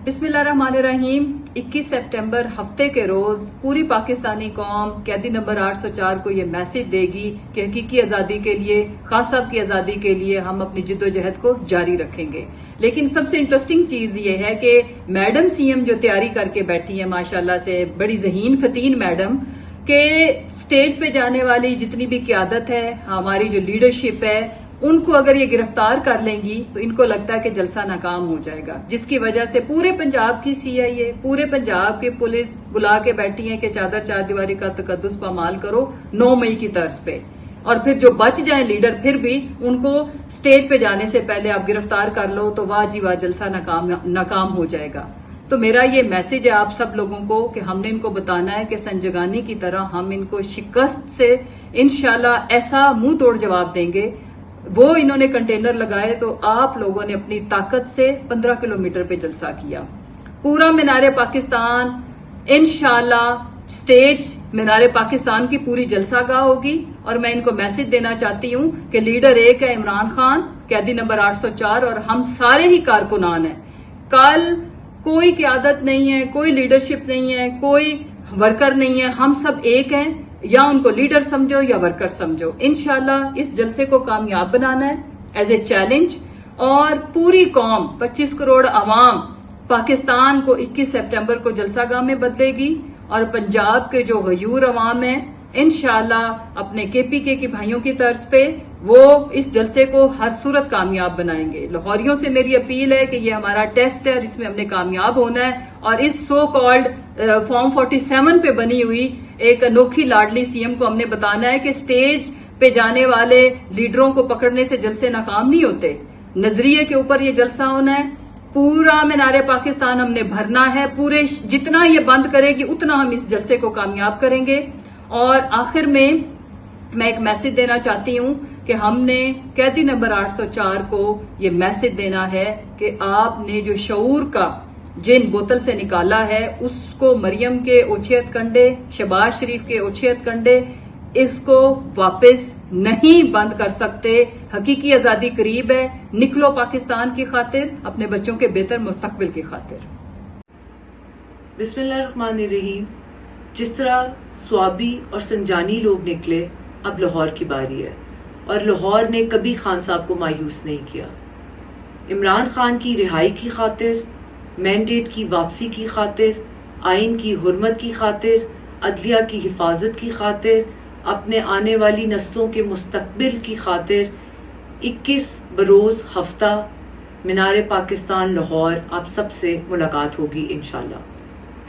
بسم اللہ الرحمن الرحیم 21 سپٹمبر ہفتے کے روز پوری پاکستانی قوم قیدی نمبر 804 کو یہ میسج دے گی کہ حقیقی آزادی کے لیے، خان صاحب کی آزادی کے لیے ہم اپنی جد و جہد کو جاری رکھیں گے۔ لیکن سب سے انٹرسٹنگ چیز یہ ہے کہ میڈم سی ایم جو تیاری کر کے بیٹھی ہیں ماشاءاللہ سے، بڑی ذہین فتین میڈم، کہ سٹیج پہ جانے والی جتنی بھی قیادت ہے، ہماری جو لیڈرشپ ہے، ان کو اگر یہ گرفتار کر لیں گی تو ان کو لگتا ہے کہ جلسہ ناکام ہو جائے گا، جس کی وجہ سے پورے پنجاب کی سی آئی اے، پورے پنجاب کی پولیس بلا کے بیٹھی ہے کہ چادر چار دیواری کا تقدس پامال کرو 9 مئی کی طرز پہ، اور پھر جو بچ جائیں لیڈر پھر بھی ان کو سٹیج پہ جانے سے پہلے آپ گرفتار کر لو تو واہ جی واہ جلسہ ناکام ہو جائے گا۔ تو میرا یہ میسج ہے آپ سب لوگوں کو کہ ہم نے ان کو بتانا ہے کہ سنجگانی کی طرح ہم ان کو شکست سے انشاءاللہ ایسا منہ توڑ جواب دیں گے۔ وہ انہوں نے کنٹینر لگائے تو آپ لوگوں نے اپنی طاقت سے 15 کلومیٹر پہ جلسہ کیا۔ پورا مینار پاکستان انشاءاللہ سٹیج مینار پاکستان کی پوری جلسہ گاہ ہوگی، اور میں ان کو میسج دینا چاہتی ہوں کہ لیڈر ایک ہے عمران خان، قیدی نمبر 804، اور ہم سارے ہی کارکنان ہیں۔ کل کوئی قیادت نہیں ہے، کوئی لیڈرشپ نہیں ہے، کوئی ورکر نہیں ہے، ہم سب ایک ہیں، یا ان کو لیڈر سمجھو یا ورکر سمجھو۔ انشاءاللہ اس جلسے کو کامیاب بنانا ہے ایز اے چیلنج، اور پوری قوم 25 کروڑ عوام پاکستان کو 21 سپٹمبر کو جلسہ گاہ میں بدلے گی، اور پنجاب کے جو غیور عوام ہیں انشاءاللہ اپنے کے پی کے بھائیوں کی طرز پہ وہ اس جلسے کو ہر صورت کامیاب بنائیں گے۔ لاہوریوں سے میری اپیل ہے کہ یہ ہمارا ٹیسٹ ہے اور اس میں ہم نے کامیاب ہونا ہے، اور اس سو کالڈ فارم 47 پہ بنی ہوئی ایک انوکھی لاڈلی سی ایم کو ہم نے بتانا ہے کہ سٹیج پہ جانے والے لیڈروں کو پکڑنے سے جلسے ناکام نہیں ہوتے، نظریے کے اوپر یہ جلسہ ہونا ہے۔ پورا مینار پاکستان ہم نے بھرنا ہے، پورے جتنا یہ بند کرے گی اتنا ہم اس جلسے کو کامیاب کریں گے۔ اور آخر میں ایک میسج دینا چاہتی ہوں کہ ہم نے قیدی نمبر 804 کو یہ میسج دینا ہے کہ آپ نے جو شعور کا جن بوتل سے نکالا ہے اس کو مریم کے اوچھیت کنڈے، شہباز شریف کے اوچھیت کنڈے، اس کو واپس نہیں بند کر سکتے۔ حقیقی آزادی قریب ہے، نکلو پاکستان کی خاطر، اپنے بچوں کے بہتر مستقبل کی خاطر۔ بسم اللہ الرحمن الرحیم۔ جس طرح سوابی اور سنجانی لوگ نکلے، اب لاہور کی باری ہے، اور لاہور نے کبھی خان صاحب کو مایوس نہیں کیا۔ عمران خان کی رہائی کی خاطر، مینڈیٹ کی واپسی کی خاطر، آئین کی حرمت کی خاطر، عدلیہ کی حفاظت کی خاطر، اپنے آنے والی نسلوں کے مستقبل کی خاطر 21 بروز ہفتہ مینار پاکستان لاہور آپ سب سے ملاقات ہوگی انشاءاللہ۔